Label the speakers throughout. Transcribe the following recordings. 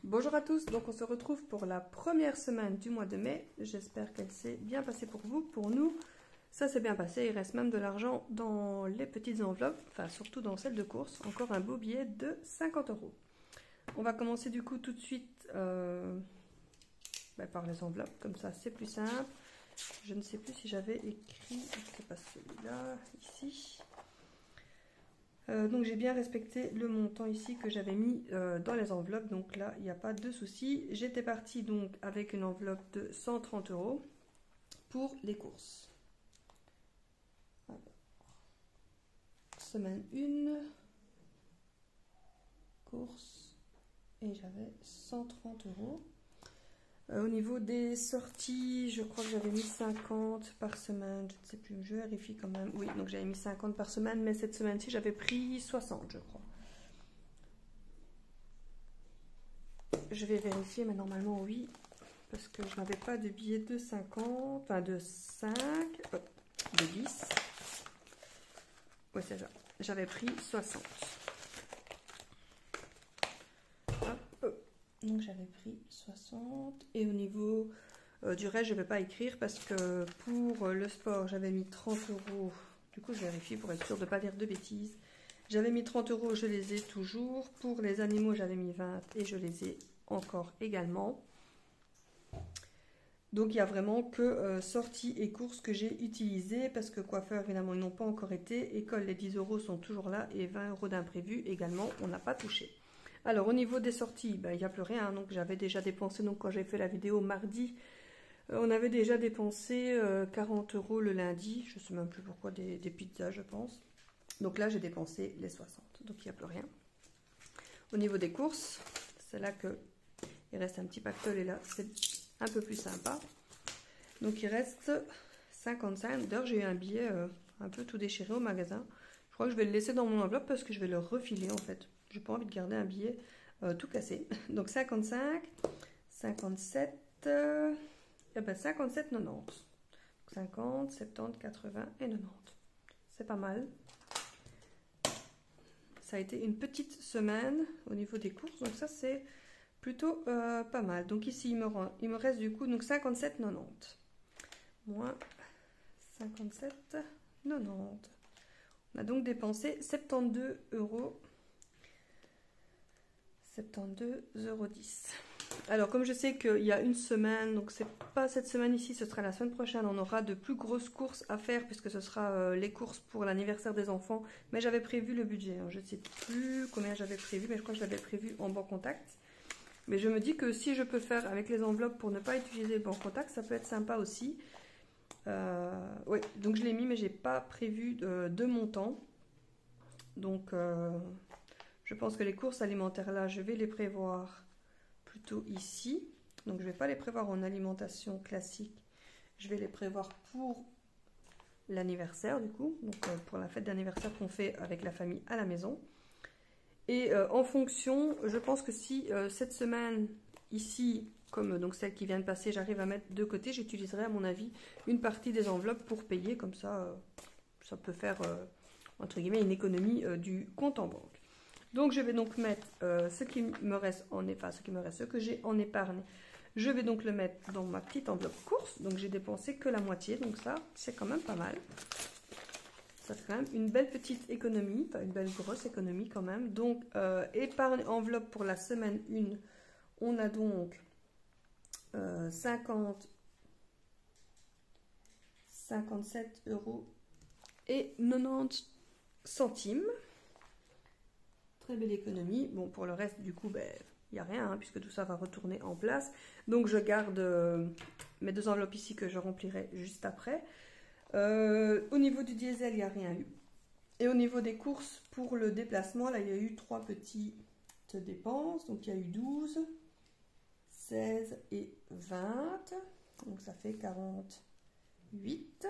Speaker 1: Bonjour à tous, donc on se retrouve pour la première semaine du mois de mai. J'espère qu'elle s'est bien passée pour vous. Pour nous, ça s'est bien passé. Il reste même de l'argent dans les petites enveloppes, enfin surtout dans celle de course. Encore un beau billet de 50 €. On va commencer du coup tout de suite par les enveloppes, comme ça c'est plus simple. Je ne sais plus si j'avais écrit, c'est pas celui-là, ici. Donc j'ai bien respecté le montant ici que j'avais mis dans les enveloppes, donc là il n'y a pas de souci. J'étais partie donc avec une enveloppe de 130 € pour les courses. Alors, semaine 1, courses, et j'avais 130 €. Au niveau des sorties, je crois que j'avais mis 50 par semaine, je ne sais plus, je vérifie quand même. Oui, donc j'avais mis 50 par semaine, mais cette semaine-ci j'avais pris 60, je crois. Je vais vérifier, mais normalement oui, parce que je n'avais pas de billet de 50, enfin de 5, de 10. Ouais, c'est ça, j'avais pris 60. Donc j'avais pris 60 et au niveau du reste je ne vais pas écrire parce que pour le sport j'avais mis 30 €. Du coup je vérifie pour être sûr de ne pas dire de bêtises. J'avais mis 30 €, je les ai toujours. Pour les animaux j'avais mis 20 et je les ai encore également. Donc il n'y a vraiment que sorties et courses que j'ai utilisées parce que coiffeur évidemment ils n'ont pas encore été. École les 10 € sont toujours là et 20 € d'imprévu également on n'a pas touché. Alors au niveau des sorties, il n'y a plus rien, donc j'avais déjà dépensé, donc quand j'ai fait la vidéo mardi, on avait déjà dépensé 40 € le lundi, je ne sais même plus pourquoi, des pizzas je pense. Donc là j'ai dépensé les 60, donc il n'y a plus rien. Au niveau des courses, c'est là qu'il reste un petit pactole et là c'est un peu plus sympa. Donc il reste 55, d'ailleurs j'ai eu un billet un peu tout déchiré au magasin. Je crois que je vais le laisser dans mon enveloppe parce que je vais le refiler en fait. J'ai pas envie de garder un billet tout cassé. Donc 55, 57, 57, 90. 50, 70, 80 et 90. C'est pas mal. Ça a été une petite semaine au niveau des courses. Donc ça c'est plutôt pas mal. Donc ici il me reste du coup donc 57, 90. Moins 57, 90. On a donc dépensé 72 €. 72,10 €. Alors comme je sais qu'il y a une semaine, donc c'est pas cette semaine ici, ce sera la semaine prochaine, on aura de plus grosses courses à faire puisque ce sera les courses pour l'anniversaire des enfants. Mais j'avais prévu le budget, hein. Je ne sais plus combien j'avais prévu, mais je crois que je l'avais prévu en banque contact. Mais je me dis que si je peux faire avec les enveloppes pour ne pas utiliser le banque contact, ça peut être sympa aussi. Oui, donc je l'ai mis mais j'ai pas prévu de montant. Donc je pense que les courses alimentaires là, je vais les prévoir plutôt ici. Donc je ne vais pas les prévoir en alimentation classique. Je vais les prévoir pour l'anniversaire du coup. Donc pour la fête d'anniversaire qu'on fait avec la famille à la maison. Et en fonction, je pense que si cette semaine ici, comme donc celle qui vient de passer, j'arrive à mettre de côté, j'utiliserai à mon avis une partie des enveloppes pour payer. Comme ça, ça peut faire entre guillemets une économie du compte en banque. Donc je vais donc mettre ce qui me reste en épargne, ce que j'ai en épargne. Je vais donc le mettre dans ma petite enveloppe course. Donc j'ai dépensé que la moitié, donc ça c'est quand même pas mal. Ça fait quand même une belle petite économie, pas une belle grosse économie quand même. Donc épargne enveloppe pour la semaine 1, on a donc 57 € et 90 centimes. Très belle économie. Bon, pour le reste, du coup, il n'y a rien, hein, puisque tout ça va retourner en place. Donc, je garde mes deux enveloppes ici que je remplirai juste après. Au niveau du diesel, il n'y a rien eu. Et au niveau des courses, pour le déplacement, là, il y a eu 3 petites dépenses. Donc, il y a eu 12, 16 et 20. Donc, ça fait 48.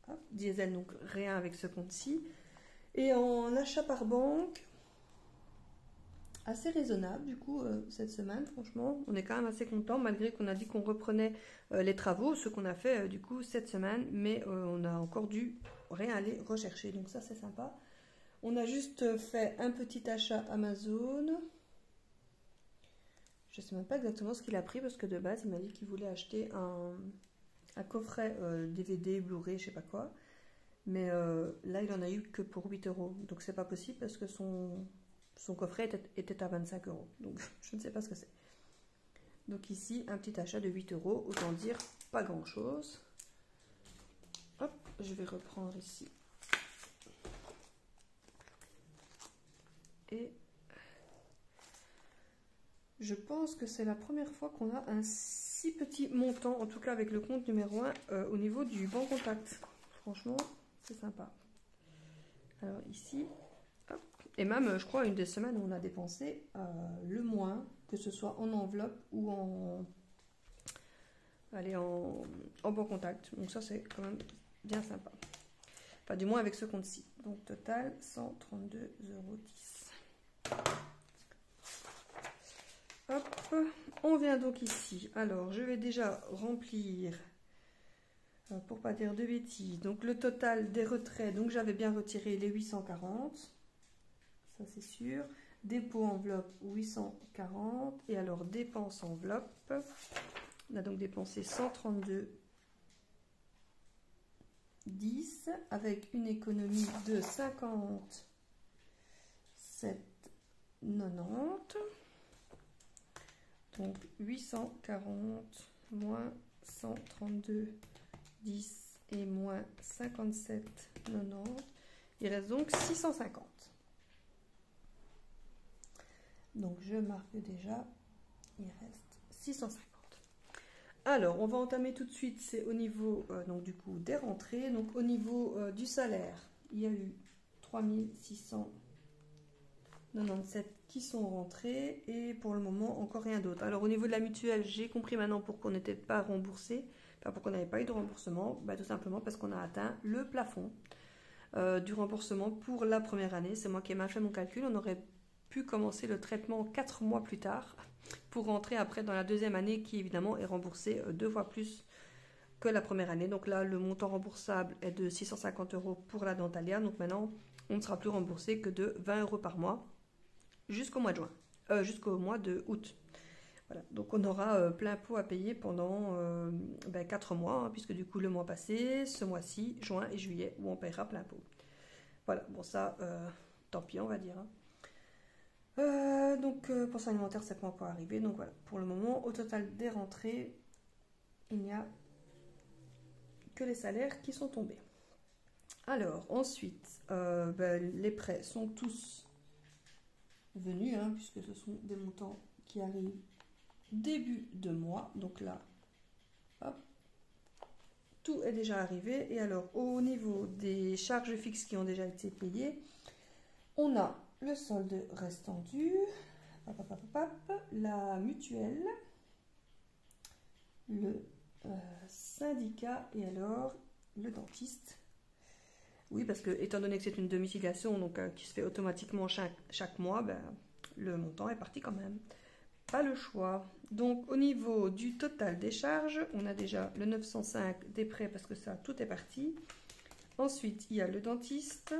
Speaker 1: Hop, diesel, donc rien avec ce compte-ci. Et en achat par banque, assez raisonnable du coup cette semaine, franchement, on est quand même assez content malgré qu'on a dit qu'on reprenait les travaux, ce qu'on a fait du coup cette semaine, mais on a encore dû rien aller rechercher, donc ça c'est sympa. On a juste fait un petit achat Amazon, Je sais même pas exactement ce qu'il a pris parce que de base, il m'a dit qu'il voulait acheter un coffret DVD, Blu-ray, je sais pas quoi. Mais là, il en a eu que pour 8 euros. Donc c'est pas possible parce que son coffret était à 25 euros. Donc je ne sais pas ce que c'est. Donc ici, un petit achat de 8 euros. Autant dire pas grand chose. Hop, je vais reprendre ici. Et je pense que c'est la première fois qu'on a un si petit montant, en tout cas avec le compte numéro 1, au niveau du banc contact. Franchement, c'est sympa. Alors ici, hop. Et même, je crois, une des semaines où on a dépensé le moins, que ce soit en enveloppe ou en banc contact. Donc ça, c'est quand même bien sympa. Enfin, du moins avec ce compte-ci. Donc total, 132,10 €. Hop, on vient donc ici. Alors, je vais déjà remplir, pour pas dire de bêtises, donc le total des retraits. Donc, j'avais bien retiré les 840, ça c'est sûr. Dépôt enveloppe 840. Et alors, dépenses enveloppe, on a donc dépensé 132,10 avec une économie de 57,90. Donc 840 moins 132,10 et moins 57,90. Il reste donc 650. Donc je marque déjà, il reste 650. Alors on va entamer tout de suite, c'est au niveau donc du coup des rentrées. Donc au niveau du salaire, il y a eu 3697 qui sont rentrés et pour le moment encore rien d'autre. Alors au niveau de la mutuelle, j'ai compris maintenant pourquoi on n'était pas remboursé, enfin pourquoi on n'avait pas eu de remboursement. Bah, tout simplement parce qu'on a atteint le plafond du remboursement pour la première année. C'est moi qui ai mal fait mon calcul. On aurait pu commencer le traitement 4 mois plus tard pour rentrer après dans la deuxième année qui évidemment est remboursée 2 fois plus que la première année. Donc là, le montant remboursable est de 650 € pour la Dentalia. Donc maintenant, on ne sera plus remboursé que de 20 € par mois jusqu'au mois de juin, jusqu'au mois de août. Voilà. Donc on aura plein pot à payer pendant 4 mois, hein, puisque du coup le mois passé, ce mois-ci, juin et juillet, où on paiera plein pot. Voilà, bon ça, tant pis on va dire. Hein. Donc pension alimentaire, c'est pas encore arrivé. Donc voilà, pour le moment, au total des rentrées, il n'y a que les salaires qui sont tombés. Alors ensuite, les prêts sont tous venus, hein, puisque ce sont des montants qui arrivent début de mois. Donc là, hop, tout est déjà arrivé. Et alors, au niveau des charges fixes qui ont déjà été payées, on a le solde restant dû, la mutuelle, le syndicat et alors le dentiste. Oui, parce que étant donné que c'est une domiciliation donc, qui se fait automatiquement chaque mois, le montant est parti quand même. Pas le choix. Donc au niveau du total des charges, on a déjà le 905 des prêts parce que ça, tout est parti. Ensuite, il y a le dentiste,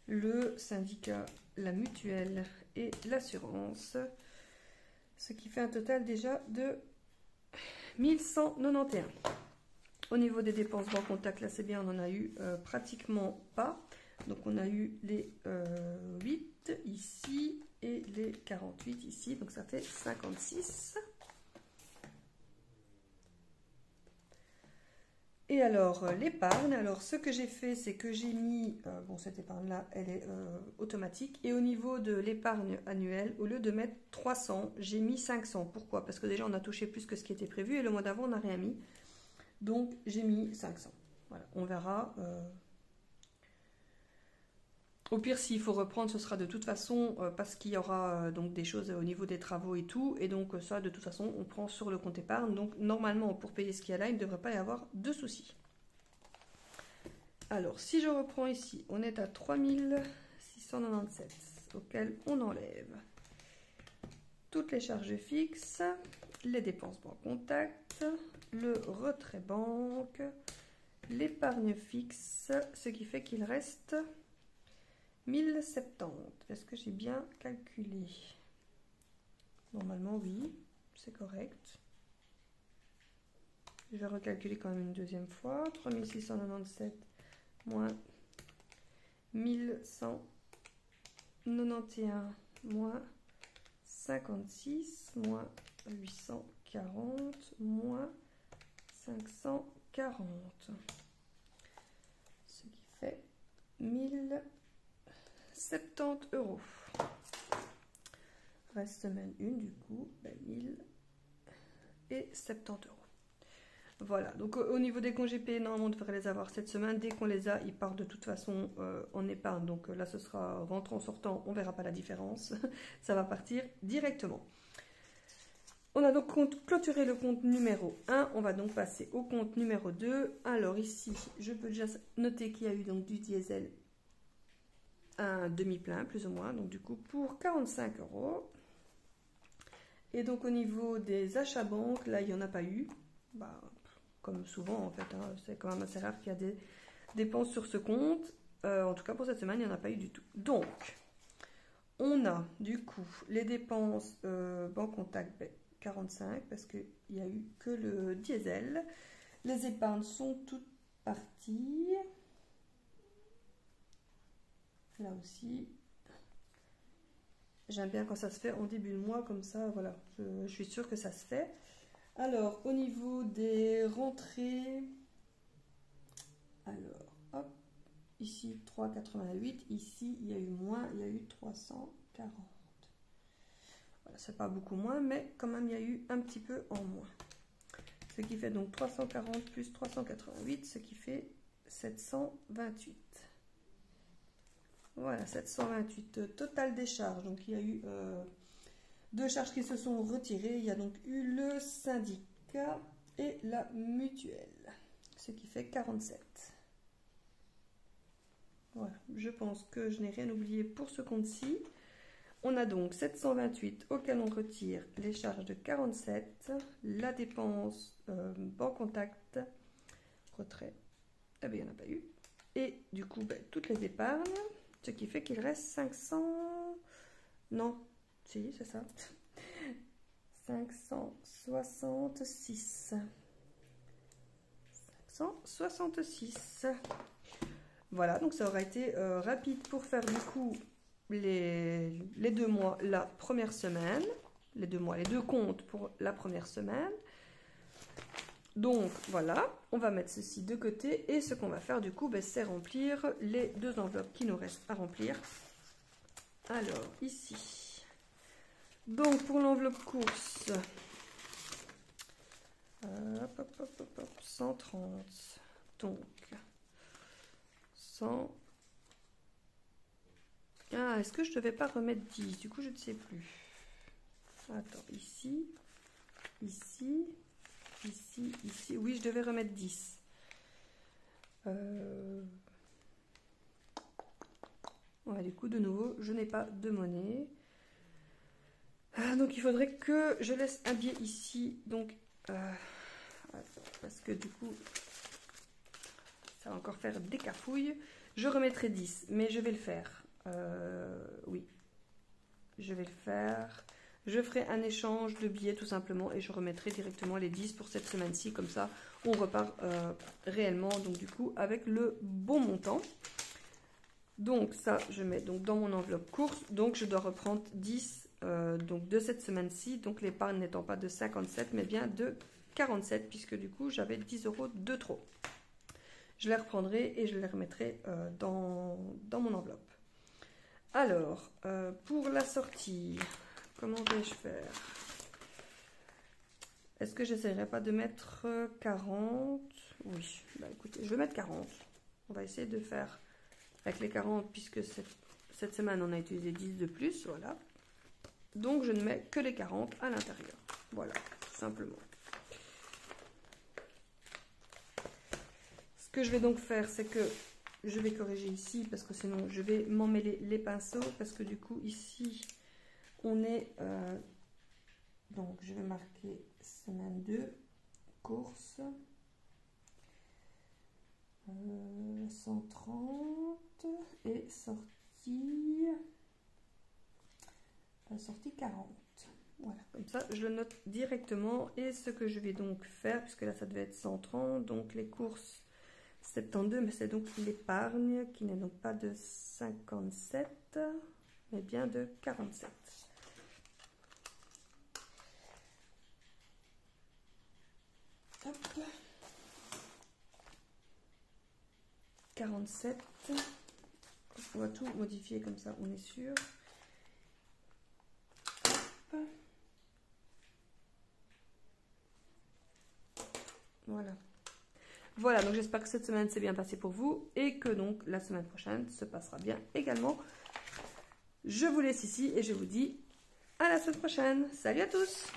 Speaker 1: le syndicat, la mutuelle et l'assurance. Ce qui fait un total déjà de 1191. Au niveau des dépenses banque contact, là c'est bien, on en a eu pratiquement pas. Donc on a eu les 8 ici et les 48 ici, donc ça fait 56. Et alors l'épargne, alors ce que j'ai fait, c'est que j'ai mis, bon cette épargne là, elle est automatique. Et au niveau de l'épargne annuelle, au lieu de mettre 300, j'ai mis 500. Pourquoi? Parce que déjà on a touché plus que ce qui était prévu et le mois d'avant on n'a rien mis. Donc j'ai mis 500. Voilà, on verra. Au pire, s'il faut reprendre, ce sera de toute façon parce qu'il y aura donc des choses au niveau des travaux et tout. Et donc ça, de toute façon, on prend sur le compte épargne. Donc normalement, pour payer ce qu'il y a là, il ne devrait pas y avoir de soucis. Alors, si je reprends ici, on est à 3697, auquel on enlève toutes les charges fixes, les dépenses banque contact, le retrait banque, l'épargne fixe, ce qui fait qu'il reste 1070. Est-ce que j'ai bien calculé? Normalement, oui, c'est correct. Je vais recalculer quand même une deuxième fois. 3697 moins 1191 moins 56 moins 840 moins 540. Ce qui fait 1070 €. Reste semaine 1 du coup, 1070 €. Voilà, donc au niveau des congés payés, normalement on devrait les avoir cette semaine. Dès qu'on les a, ils partent de toute façon en épargne. Donc là ce sera rentrant, sortant, on ne verra pas la différence. Ça va partir directement. On a donc clôturé le compte numéro 1. On va donc passer au compte numéro 2. Alors ici, je peux déjà noter qu'il y a eu donc du diesel un demi-plein plus ou moins. Donc du coup pour 45 €. Et donc au niveau des achats banques, là il n'y en a pas eu. Bah, comme souvent en fait, hein, c'est quand même assez rare qu'il y a des dépenses sur ce compte. En tout cas pour cette semaine, il n'y en a pas eu du tout. Donc, on a du coup les dépenses banque contact 45 parce qu'il n'y a eu que le diesel. Les épargnes sont toutes parties. Là aussi. J'aime bien quand ça se fait en début de mois comme ça, voilà. Je suis sûre que ça se fait. Alors, au niveau des rentrées, alors, hop, ici 3,88, ici il y a eu moins, il y a eu 340. Voilà, c'est pas beaucoup moins, mais quand même il y a eu un petit peu en moins. Ce qui fait donc 340 plus 388, ce qui fait 728. Voilà, 728. Total des charges, donc il y a eu... deux charges qui se sont retirées. Il y a donc eu le syndicat et la mutuelle, ce qui fait 47. Voilà, je pense que je n'ai rien oublié pour ce compte-ci. On a donc 728 auquel on retire les charges de 47, la dépense banque contact, retrait, eh bien, il n'y en a pas eu. Et du coup, toutes les épargnes, ce qui fait qu'il reste 500... Non, si, c'est ça. 566. 566. Voilà, donc ça aura été rapide pour faire du coup les 2 mois la première semaine. Les 2 mois, les 2 comptes pour la première semaine. Donc voilà, on va mettre ceci de côté. Et ce qu'on va faire du coup, c'est remplir les 2 enveloppes qui nous restent à remplir. Alors, ici. Donc, pour l'enveloppe course, 130. Donc, 100. Ah, est-ce que je ne devais pas remettre 10? Du coup, je ne sais plus. Attends, ici, ici, ici, ici. Oui, je devais remettre 10. Ouais, du coup, de nouveau, je n'ai pas de monnaie. Donc il faudrait que je laisse un billet ici, donc parce que du coup ça va encore faire des cafouilles. Je remettrai 10, mais je vais le faire. Oui, je vais le faire. Je ferai un échange de billets tout simplement et je remettrai directement les 10 pour cette semaine-ci. Comme ça, on repart réellement donc du coup avec le bon montant. Donc ça, je mets donc dans mon enveloppe course. Donc je dois reprendre 10 donc de cette semaine-ci, donc l'épargne n'étant pas de 57 mais bien de 47 puisque du coup j'avais 10 € de trop. Je les reprendrai et je les remettrai dans mon enveloppe. Alors pour la sortie, comment vais-je faire? Est-ce que j'essaierai pas de mettre 40? Oui, écoutez, je vais mettre 40. On va essayer de faire avec les 40 puisque cette semaine on a utilisé 10 de plus, voilà. Donc, je ne mets que les 40 à l'intérieur. Voilà, tout simplement. Ce que je vais donc faire, c'est que je vais corriger ici, parce que sinon, je vais m'emmêler les pinceaux, parce que du coup, ici, on est... donc, je vais marquer semaine 2, course, 130, et sortie 40. Voilà, comme ça je le note directement. Et ce que je vais donc faire, puisque là ça devait être 130, donc les courses 72, mais c'est donc l'épargne qui n'est donc pas de 57, mais bien de 47. Hop. 47. On va tout modifier comme ça, on est sûr. Hop. Voilà. Voilà, donc j'espère que cette semaine s'est bien passée pour vous et que donc la semaine prochaine se passera bien également. Je vous laisse ici et je vous dis à la semaine prochaine. Salut à tous!